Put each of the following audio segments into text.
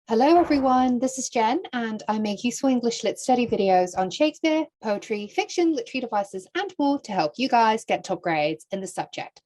Hello everyone, this is Jen and I make useful English Lit study videos on Shakespeare, poetry, fiction, literary devices and more to help you guys get top grades in the subject.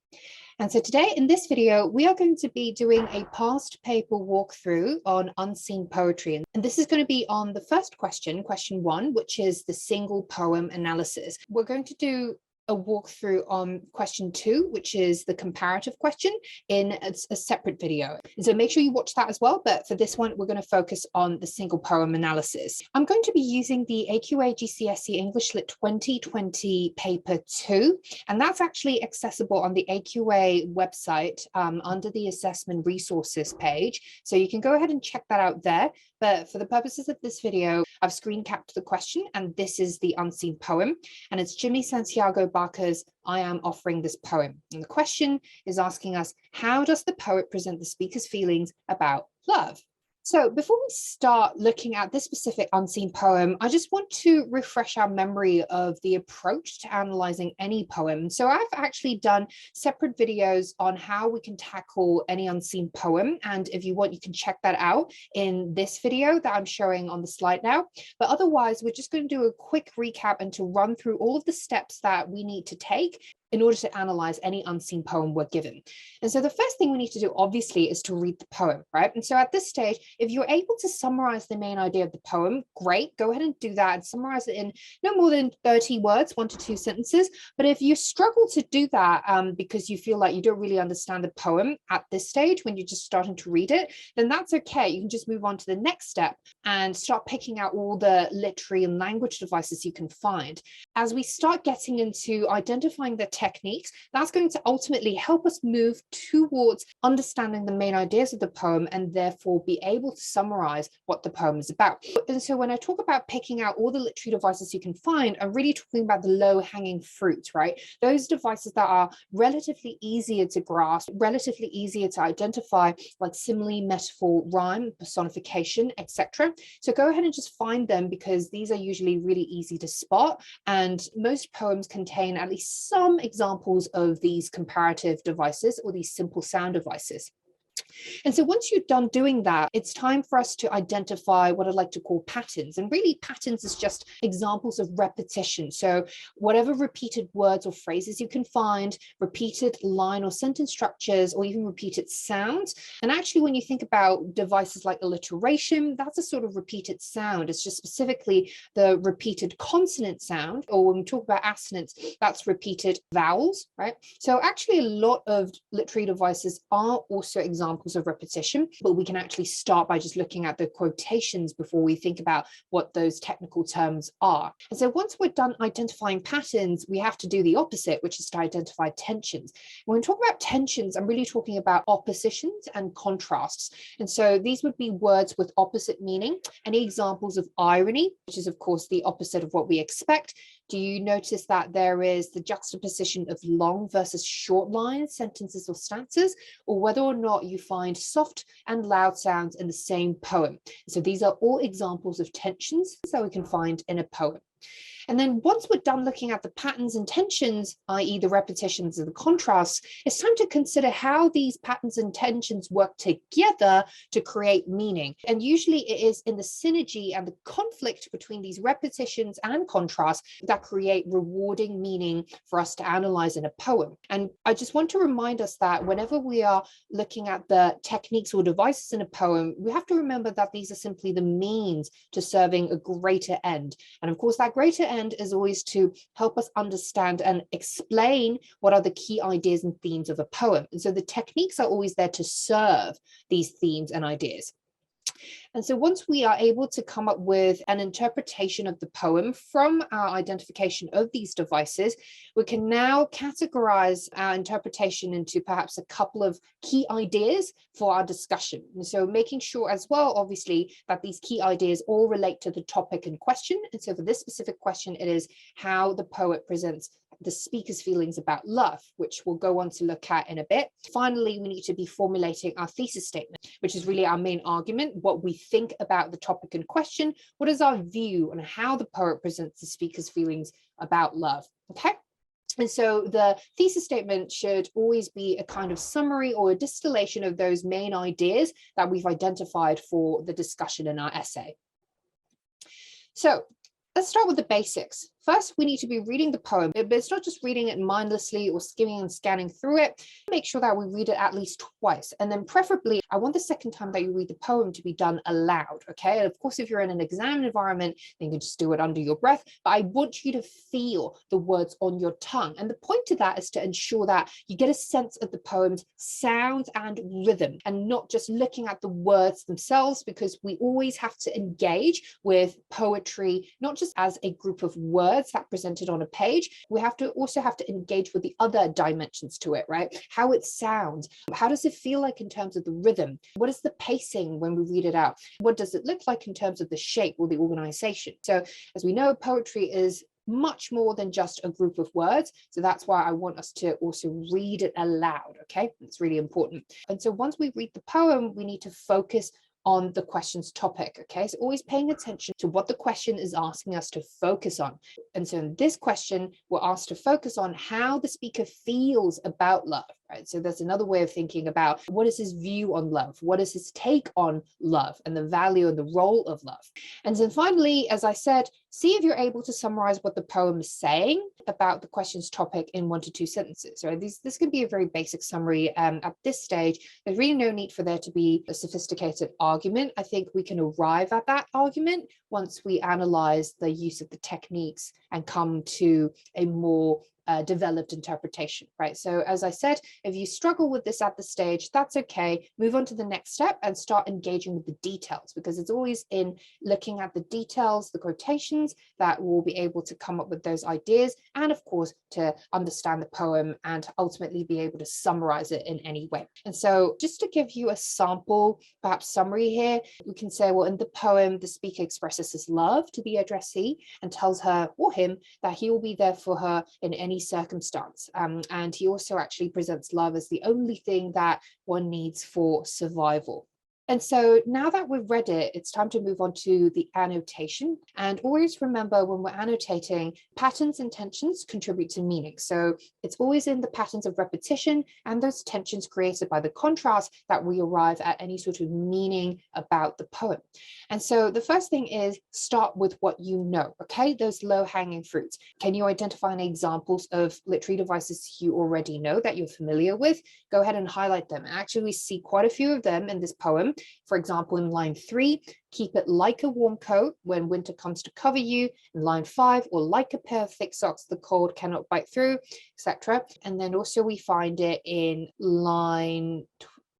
And so today in this video, we are going to be doing a past paper walkthrough on unseen poetry. And this is going to be on the first question, question 1, which is the single poem analysis. We're going to do a walkthrough on question 2, which is the comparative question, in a separate video. So make sure you watch that as well. But for this one, we're going to focus on the single poem analysis. I'm going to be using the AQA GCSE English Lit 2020 paper 2, and that's actually accessible on the AQA website under the assessment resources page. So you can go ahead and check that out there. But for the purposes of this video, I've screen capped the question, and this is the unseen poem, and it's Santiago Baca's I Am Offering This Poem. And the question is asking us, how does the poet present the speaker's feelings about love? So before we start looking at this specific unseen poem, I just want to refresh our memory of the approach to analyzing any poem. So I've actually done separate videos on how we can tackle any unseen poem. And if you want, you can check that out in this video that I'm showing on the slide now. But otherwise, we're just going to do a quick recap and to run through all of the steps that we need to take in order to analyze any unseen poem we're given. And so the first thing we need to do, obviously, is to read the poem, right? And so at this stage, if you're able to summarize the main idea of the poem, great, go ahead and do that and summarize it in no more than 30 words, 1 to 2 sentences. But if you struggle to do that because you feel like you don't really understand the poem at this stage when you're just starting to read it, then that's okay. You can just move on to the next step and start picking out all the literary and language devices you can find. As we start getting into identifying the techniques, that's going to ultimately help us move towards understanding the main ideas of the poem and therefore be able to summarize what the poem is about. And so when I talk about picking out all the literary devices you can find, I'm really talking about the low-hanging fruit, right? Those devices that are relatively easier to grasp, relatively easier to identify, like simile, metaphor, rhyme, personification, etc. So go ahead and just find them, because these are usually really easy to spot, and most poems contain at least some examples of these comparative devices or these simple sound devices. And so once you're done doing that, it's time for us to identify what I'd like to call patterns. And really, patterns is just examples of repetition. So whatever repeated words or phrases you can find, repeated line or sentence structures, or even repeated sounds. And actually, when you think about devices like alliteration, that's a sort of repeated sound. It's just specifically the repeated consonant sound, or when we talk about assonance, that's repeated vowels, right? So actually, a lot of literary devices are also examples of repetition, but we can actually start by just looking at the quotations before we think about what those technical terms are. And so once we're done identifying patterns, we have to do the opposite, which is to identify tensions. When we talk about tensions, I'm really talking about oppositions and contrasts. And so these would be words with opposite meaning. Any examples of irony, which is of course the opposite of what we expect. Do you notice that there is the juxtaposition of long versus short lines, sentences or stanzas, or whether or not you find soft and loud sounds in the same poem? So these are all examples of tensions that we can find in a poem. And then once we're done looking at the patterns and tensions, i.e. the repetitions and the contrasts, it's time to consider how these patterns and tensions work together to create meaning. And usually it is in the synergy and the conflict between these repetitions and contrasts that create rewarding meaning for us to analyze in a poem. And I just want to remind us that whenever we are looking at the techniques or devices in a poem, we have to remember that these are simply the means to serving a greater end. And of course, that greater end is always to help us understand and explain what are the key ideas and themes of a poem. And so the techniques are always there to serve these themes and ideas. And so once we are able to come up with an interpretation of the poem from our identification of these devices, we can now categorize our interpretation into perhaps a couple of key ideas for our discussion. And so making sure as well, obviously, that these key ideas all relate to the topic in question. And so for this specific question, it is how the poet presents the speaker's feelings about love, which we'll go on to look at in a bit. Finally, we need to be formulating our thesis statement, which is really our main argument, what we think about the topic in question, what is our view on how the poet presents the speaker's feelings about love, okay? And so the thesis statement should always be a kind of summary or a distillation of those main ideas that we've identified for the discussion in our essay. So let's start with the basics. First, we need to be reading the poem, but it's not just reading it mindlessly or skimming and scanning through it. Make sure that we read it at least twice. And then preferably, I want the second time that you read the poem to be done aloud, okay? And of course, if you're in an exam environment, then you can just do it under your breath. But I want you to feel the words on your tongue. And the point of that is to ensure that you get a sense of the poem's sound and rhythm, and not just looking at the words themselves, because we always have to engage with poetry, not just as a group of words that presented on a page. We also have to engage with the other dimensions to it, right? How it sounds, how does it feel like in terms of the rhythm? What is the pacing when we read it out? What does it look like in terms of the shape or the organization? So as we know, poetry is much more than just a group of words. So that's why I want us to also read it aloud, okay? It's really important. And so once we read the poem, we need to focus on the question's topic, okay? So always paying attention to what the question is asking us to focus on. And so in this question, we're asked to focus on how the speaker feels about love, right? So that's another way of thinking about what is his view on love? What is his take on love and the value and the role of love? And then finally, as I said, see if you're able to summarize what the poem is saying about the question's topic in 1 to 2 sentences, right? This can be a very basic summary. At this stage, there's really no need for there to be a sophisticated argument. I think we can arrive at that argument once we analyze the use of the techniques and come to a more developed interpretation, right? So as I said, if you struggle with this at the stage, that's okay. Move on to the next step and start engaging with the details, because it's always in looking at the details, the quotations, that we'll be able to come up with those ideas, and of course, to understand the poem and ultimately be able to summarize it in any way. And so just to give you a sample, perhaps summary here, we can say, well, in the poem, the speaker expresses his love to the addressee and tells her or him that he will be there for her in any circumstance. And he also actually presents love as the only thing that one needs for survival. And so now that we've read it, it's time to move on to the annotation. And always remember, when we're annotating, patterns and tensions contribute to meaning. So it's always in the patterns of repetition and those tensions created by the contrast that we arrive at any sort of meaning about the poem. And so the first thing is start with what you know, okay? Those low-hanging fruits. Can you identify any examples of literary devices you already know that you're familiar with? Go ahead and highlight them. And actually, we see quite a few of them in this poem. For example, in line 3, keep it like a warm coat when winter comes to cover you. In line 5, or like a pair of thick socks the cold cannot bite through, etc. And then also we find it in line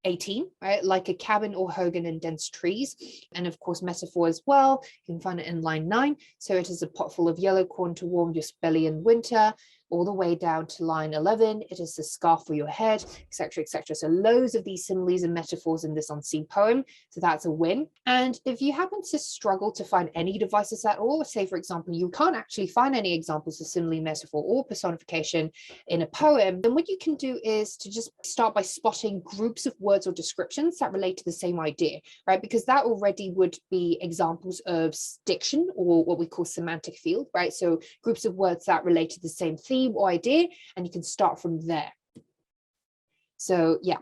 18, right? Like a cabin or hogan in dense trees. And of course, metaphor as well. You can find it in line 9. So it is a pot full of yellow corn to warm your belly in winter. All the way down to line 11, it is the scarf for your head, etc., etc. So loads of these similes and metaphors in this unseen poem. So that's a win. And if you happen to struggle to find any devices at all, say, for example, you can't actually find any examples of simile, metaphor, or personification in a poem, then what you can do is to just start by spotting groups of words or descriptions that relate to the same idea, right? Because that already would be examples of diction, or what we call semantic field, right? So groups of words that relate to the same theme or idea, and you can start from there. So yeah,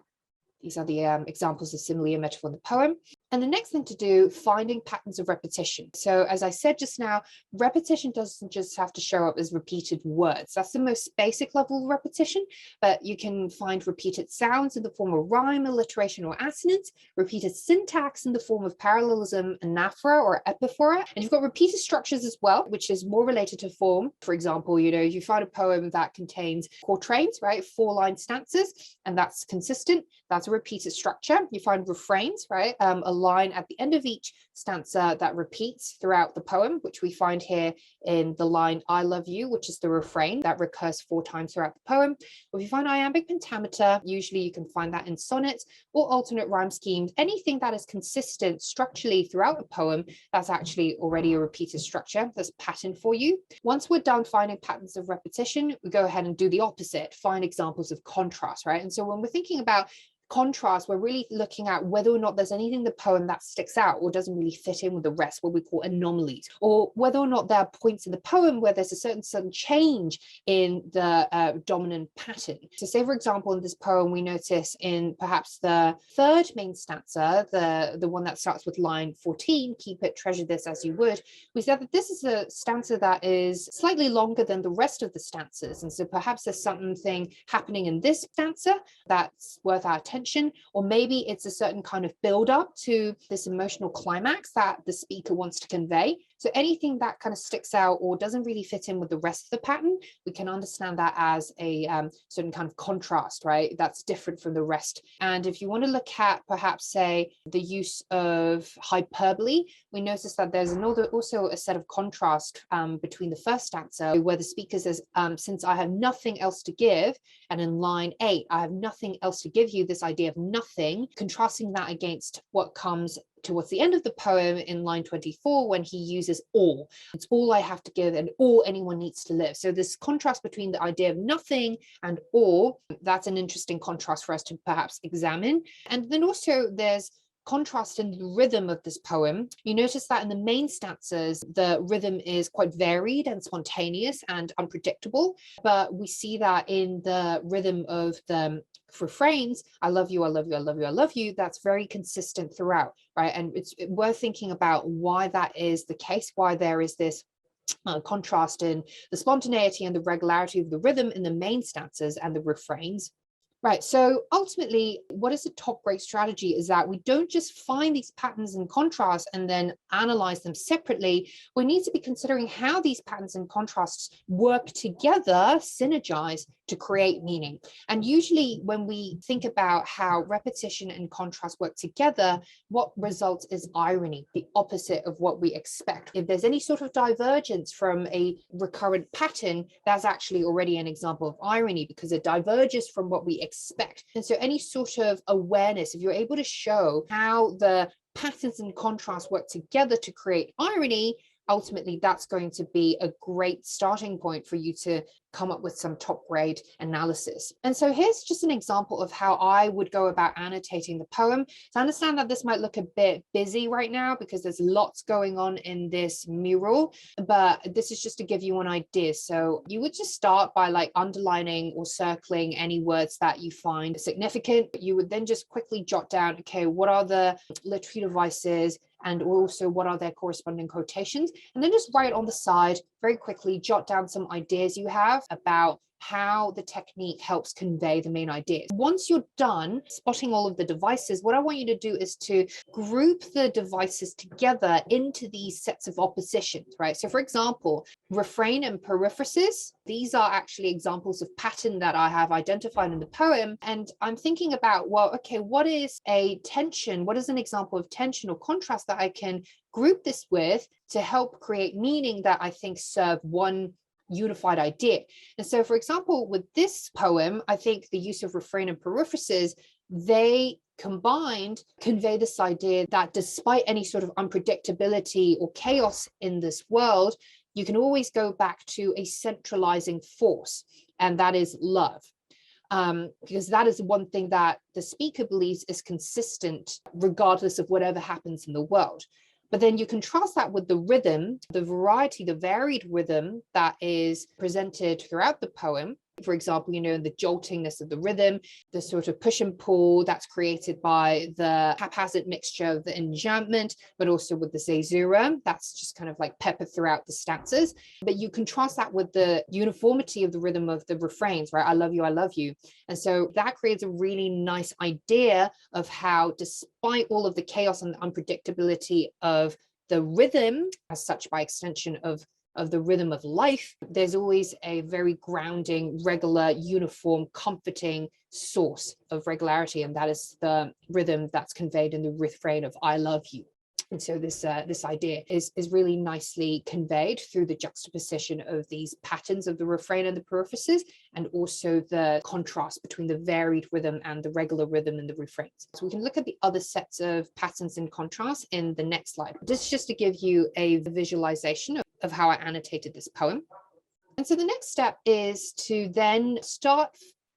these are the examples of simile and metaphor in the poem. And the next thing to do, finding patterns of repetition. So as I said just now, repetition doesn't just have to show up as repeated words. That's the most basic level of repetition, but you can find repeated sounds in the form of rhyme, alliteration, or assonance, repeated syntax in the form of parallelism, anaphora, or epiphora. And you've got repeated structures as well, which is more related to form. For example, you find a poem that contains quatrains, right? 4-line stanzas, and that's consistent. That's a repeated structure. You find refrains, right? A line at the end of each stanza that repeats throughout the poem, which we find here in the line I love you, which is the refrain that recurs 4 times throughout the poem. If you find iambic pentameter, usually you can find that in sonnets or alternate rhyme schemes. Anything that is consistent structurally throughout a poem, that's actually already a repeated structure. There's a pattern for you. Once we're done finding patterns of repetition, we go ahead and do the opposite, find examples of contrast, right? And so when we're thinking about contrast, we're really looking at whether or not there's anything in the poem that sticks out or doesn't really fit in with the rest, what we call anomalies, or whether or not there are points in the poem where there's a certain change in the dominant pattern. So say, for example, in this poem, we notice in perhaps the third main stanza, the one that starts with line 14, keep it, treasure this as you would, we said that this is a stanza that is slightly longer than the rest of the stanzas. And so perhaps there's something happening in this stanza that's worth our attention, or maybe it's a certain kind of build up to this emotional climax that the speaker wants to convey. So anything that kind of sticks out or doesn't really fit in with the rest of the pattern, we can understand that as a certain kind of contrast, right? That's different from the rest. And if you want to look at perhaps, say, the use of hyperbole, we notice that there's also a set of contrast between the first stanza where the speaker says, since I have nothing else to give, and in line 8, I have nothing else to give you, this idea of nothing, contrasting that against what comes towards the end of the poem in line 24 when he uses all. It's all I have to give and all anyone needs to live. So this contrast between the idea of nothing and all, that's an interesting contrast for us to perhaps examine. And then also there's contrast in the rhythm of this poem. You notice that in the main stanzas, the rhythm is quite varied and spontaneous and unpredictable, but we see that in the rhythm of the refrains, I love you, I love you, I love you, I love you, that's very consistent throughout, right? And it's worth thinking about why that is the case, why there is this contrast in the spontaneity and the regularity of the rhythm in the main stanzas and the refrains. Right, so ultimately, what is a top grade strategy is that we don't just find these patterns and contrasts and then analyze them separately. We need to be considering how these patterns and contrasts work together, synergize to create meaning. And usually when we think about how repetition and contrast work together, what results is irony, the opposite of what we expect. If there's any sort of divergence from a recurrent pattern, that's actually already an example of irony because it diverges from what we expect. And so any sort of awareness, if you're able to show how the patterns and contrasts work together to create irony, ultimately that's going to be a great starting point for you to come up with some top grade analysis. And so here's just an example of how I would go about annotating the poem. So I understand that this might look a bit busy right now because there's lots going on in this mural, but this is just to give you an idea. So you would just start by like underlining or circling any words that you find significant. You would then just quickly jot down, okay, what are the literary devices and also what are their corresponding quotations, and then just write on the side very quickly, jot down some ideas you have about how the technique helps convey the main ideas. Once you're done spotting all of the devices, what I want you to do is to group the devices together into these sets of oppositions, right? So for example, refrain and periphrasis, these are actually examples of pattern that I have identified in the poem. And I'm thinking about, well, okay, what is a tension? What is an example of tension or contrast that I can group this with to help create meaning that I think serve one unified idea? And so, for example, with this poem, I think the use of refrain and periphrasis, they combined convey this idea that despite any sort of unpredictability or chaos in this world, you can always go back to a centralizing force, and that is love. Because that is one thing that the speaker believes is consistent regardless of whatever happens in the world. But then you contrast that with the rhythm, the variety, the varied rhythm that is presented throughout the poem. For example, you know, the joltingness of the rhythm, the sort of push and pull that's created by the haphazard mixture of the enjambment, but also with the caesura, that's just kind of like peppered throughout the stanzas. But you contrast that with the uniformity of the rhythm of the refrains, right? I love you, I love you. And so that creates a really nice idea of how, despite all of the chaos and the unpredictability of the rhythm, as such by extension of the rhythm of life, there's always a very grounding, regular, uniform, comforting source of regularity, and that is the rhythm that's conveyed in the refrain of I love you. And so this idea is really nicely conveyed through the juxtaposition of these patterns of the refrain and the periphrasis, and also the contrast between the varied rhythm and the regular rhythm in the refrains. So we can look at the other sets of patterns and contrasts in the next slide. This is just to give you a visualization of how I annotated this poem. And so the next step is to then start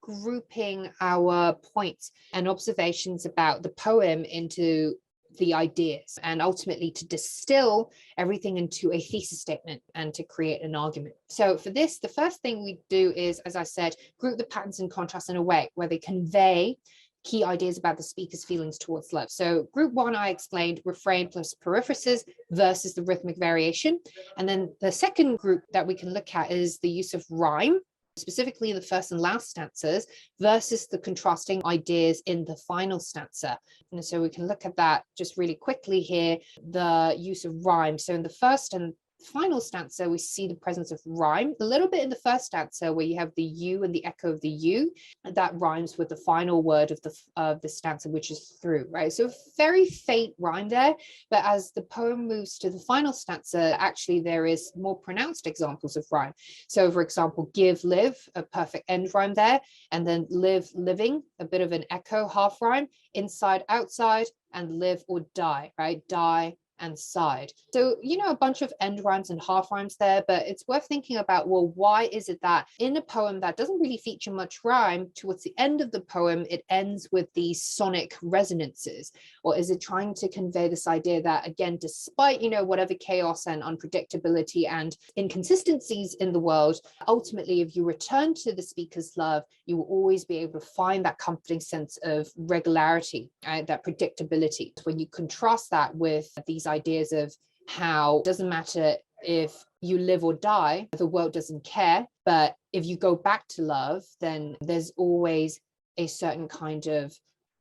grouping our points and observations about the poem into the ideas, and ultimately to distill everything into a thesis statement and to create an argument. So for this, the first thing we do is, as I said, group the patterns and contrasts in a way where they convey key ideas about the speaker's feelings towards love. So group one, I explained refrain plus periphrasis versus the rhythmic variation. And then the second group that we can look at is the use of rhyme, specifically the first and last stanzas versus the contrasting ideas in the final stanza. And so we can look at that just really quickly here, the use of rhyme. So in the first and final stanza, we see the presence of rhyme a little bit in the first stanza, where you have the you and the echo of the you that rhymes with the final word of the stanza, which is through, right? So very faint rhyme there, but as the poem moves to the final stanza, actually there is more pronounced examples of rhyme. So for example, give, live, a perfect end rhyme there, and then live, living, a bit of an echo half rhyme, inside, outside, and live or die, right? Die and side. So, a bunch of end rhymes and half rhymes there, but it's worth thinking about, well, why is it that in a poem that doesn't really feature much rhyme, towards the end of the poem, it ends with these sonic resonances? Or is it trying to convey this idea that, again, despite, whatever chaos and unpredictability and inconsistencies in the world, ultimately, if you return to the speaker's love, you will always be able to find that comforting sense of regularity, right? That predictability. When you contrast that with these ideas of how it doesn't matter if you live or die, the world doesn't care, but if you go back to love, then there's always a certain kind of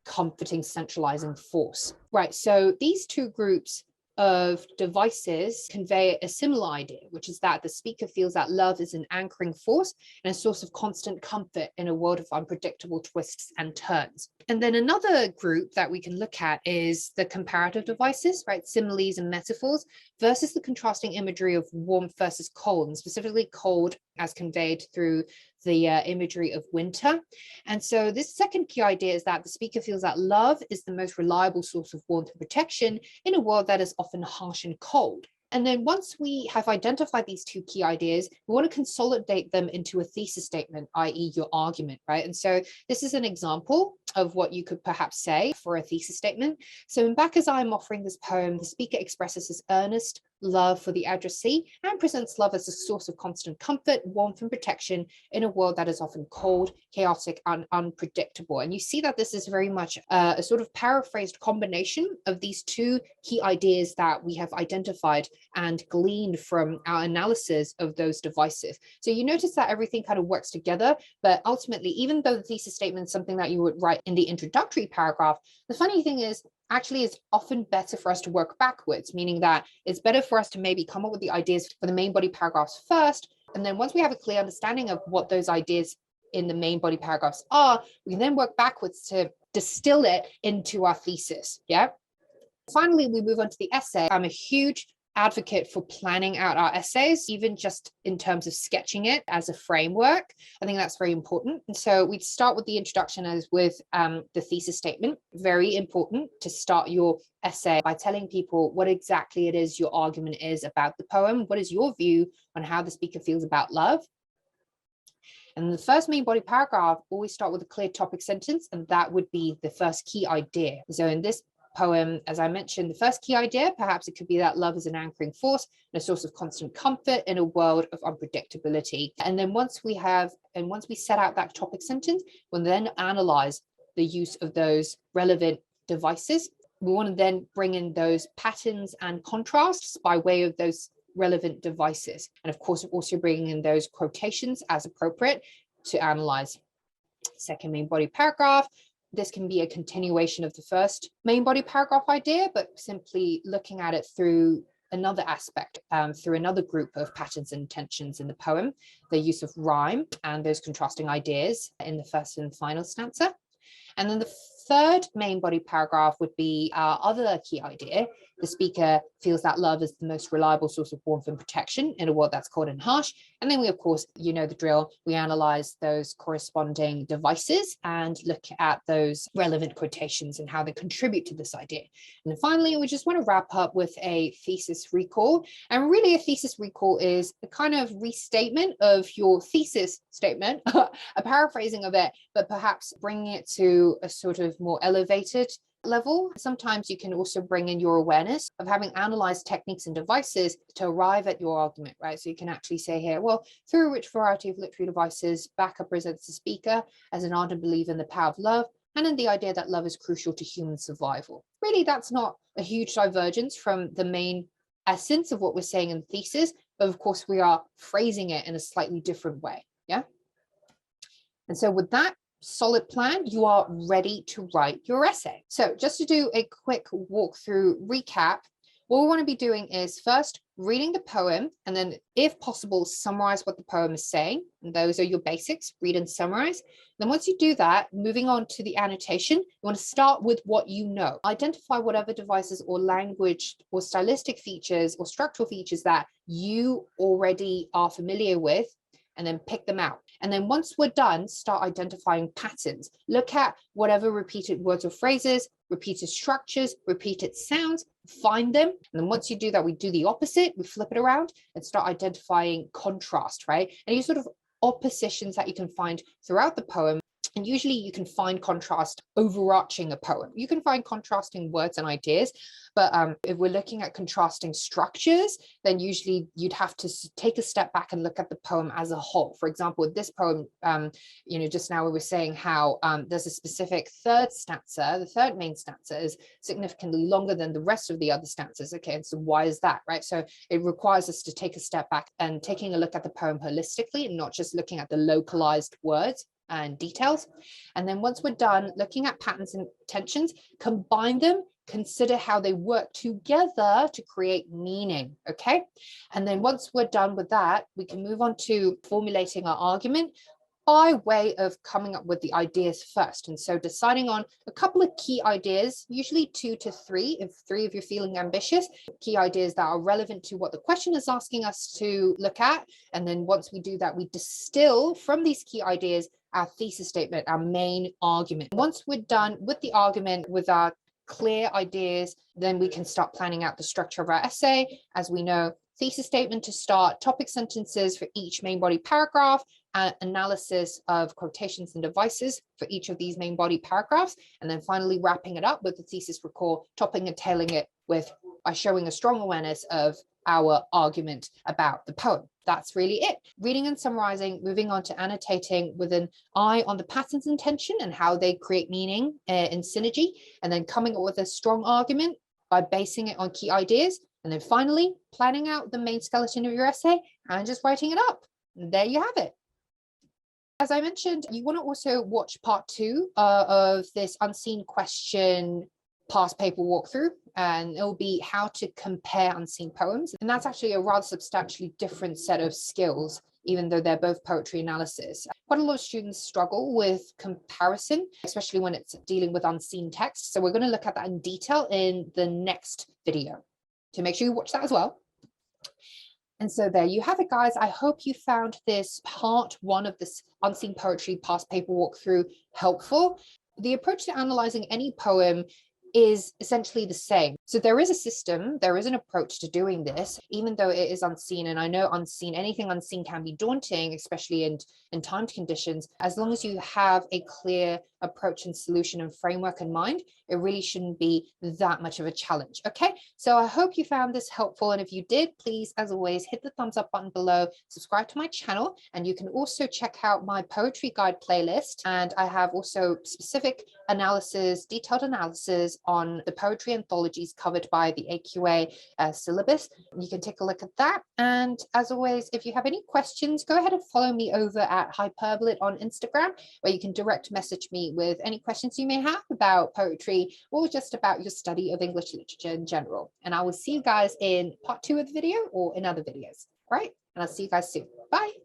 comforting, centralizing force, right? So these two groups of devices convey a similar idea, which is that the speaker feels that love is an anchoring force and a source of constant comfort in a world of unpredictable twists and turns. And then another group that we can look at is the comparative devices, right? Similes and metaphors versus the contrasting imagery of warmth versus cold, and specifically cold as conveyed through the imagery of winter. And so this second key idea is that the speaker feels that love is the most reliable source of warmth and protection in a world that is often harsh and cold. And then once we have identified these two key ideas, we want to consolidate them into a thesis statement, i.e. your argument, right? And so this is an example of what you could perhaps say for a thesis statement. So in Baca's I'm offering this poem, the speaker expresses his earnest love for the addressee and presents love as a source of constant comfort, warmth, and protection in a world that is often cold, chaotic, and unpredictable. And you see that this is very much a sort of paraphrased combination of these two key ideas that we have identified and gleaned from our analysis of those devices. So you notice that everything kind of works together, but ultimately, even though the thesis statement is something that you would write in the introductory paragraph, the funny thing is, actually it's often better for us to work backwards, meaning that it's better for us to maybe come up with the ideas for the main body paragraphs first. And then once we have a clear understanding of what those ideas in the main body paragraphs are, we can then work backwards to distill it into our thesis. Yeah. Finally, we move on to the essay. I'm a huge advocate for planning out our essays, even just in terms of sketching it as a framework. I think that's very important. And so we'd start with the introduction as with the thesis statement. Very important to start your essay by telling people what exactly it is your argument is about the poem. What is your view on how the speaker feels about love? And the first main body paragraph always start with a clear topic sentence, and that would be the first key idea. So in this poem, as I mentioned, the first key idea, perhaps it could be that love is an anchoring force and a source of constant comfort in a world of unpredictability. And then once we set out that topic sentence, we'll then analyze the use of those relevant devices. We want to then bring in those patterns and contrasts by way of those relevant devices. And of course, also bringing in those quotations as appropriate to analyze. Second main body paragraph. This can be a continuation of the first main body paragraph idea, but simply looking at it through another aspect, through another group of patterns and tensions in the poem, the use of rhyme and those contrasting ideas in the first and final stanza. And then the third main body paragraph would be our other key idea, the speaker feels that love is the most reliable source of warmth and protection in a world that's cold and harsh. And then we, of course, you know the drill, we analyze those corresponding devices and look at those relevant quotations and how they contribute to this idea. And then finally, we just want to wrap up with a thesis recall. And really a thesis recall is a kind of restatement of your thesis statement, a paraphrasing of it, but perhaps bringing it to a sort of more elevated level. Sometimes you can also bring in your awareness of having analyzed techniques and devices to arrive at your argument, right? So you can actually say here, well, through a rich variety of literary devices, Baca presents the speaker as an ardent believer in the power of love and in the idea that love is crucial to human survival. Really, that's not a huge divergence from the main essence of what we're saying in the thesis, but of course we are phrasing it in a slightly different way, yeah? And so with that solid plan, you are ready to write your essay. So just to do a quick walkthrough recap, what we want to be doing is first reading the poem, and then if possible, summarize what the poem is saying. And those are your basics, read and summarize. Then once you do that, moving on to the annotation, you want to start with what you know. Identify whatever devices or language or stylistic features or structural features that you already are familiar with, and then pick them out. And then once we're done, start identifying patterns. Look at whatever repeated words or phrases, repeated structures, repeated sounds, find them. And then once you do that, we do the opposite, we flip it around and start identifying contrast, right? Any sort of oppositions that you can find throughout the poem. And usually you can find contrast overarching a poem. You can find contrasting words and ideas, but if we're looking at contrasting structures, then usually you'd have to take a step back and look at the poem as a whole. For example, with this poem, you know, just now we were saying how there's a specific third stanza. The third main stanza is significantly longer than the rest of the other stanzas. Okay, and so why is that, right? So it requires us to take a step back and taking a look at the poem holistically and not just looking at the localized words and details. And then once we're done looking at patterns and tensions, combine them, consider how they work together to create meaning, okay? And then once we're done with that, we can move on to formulating our argument by way of coming up with the ideas first. And so deciding on a couple of key ideas, usually 2 to 3, if 3 of you're feeling ambitious, key ideas that are relevant to what the question is asking us to look at. And then once we do that, we distill from these key ideas our thesis statement, our main argument. Once we're done with the argument, with our clear ideas, then we can start planning out the structure of our essay. As we know, thesis statement to start, topic sentences for each main body paragraph, analysis of quotations and devices for each of these main body paragraphs, and then finally wrapping it up with the thesis recall, topping and tailing it with by showing a strong awareness of our argument about the poem. That's really it. Reading and summarizing, moving on to annotating with an eye on the patterns and tension and how they create meaning in synergy, and then coming up with a strong argument by basing it on key ideas, and then finally planning out the main skeleton of your essay and just writing it up. And there you have it. As I mentioned, you want to also watch part 2 of this unseen question past paper walkthrough, and it will be how to compare unseen poems. And that's actually a rather substantially different set of skills, even though they're both poetry analysis. Quite a lot of students struggle with comparison, especially when it's dealing with unseen text. So we're going to look at that in detail in the next video. So make sure you watch that as well. And so there you have it, guys. I hope you found this part 1 of this unseen poetry past paper walkthrough helpful. The approach to analyzing any poem is essentially the same. So there is a system, there is an approach to doing this, even though it is unseen. And I know anything unseen can be daunting, especially in timed conditions. As long as you have a clear approach and solution and framework in mind, it really shouldn't be that much of a challenge. Okay, so I hope you found this helpful. And if you did, please, as always, hit the thumbs up button below, subscribe to my channel, and you can also check out my poetry guide playlist. And I have also specific analysis, detailed analysis on the poetry anthologies covered by the AQA syllabus. You can take a look at that. And as always, if you have any questions, go ahead and follow me over at Hyperbolate on Instagram, where you can direct message me with any questions you may have about poetry or just about your study of English literature in general. And I will see you guys in part 2 of the video or in other videos. All right, and I'll see you guys soon. Bye.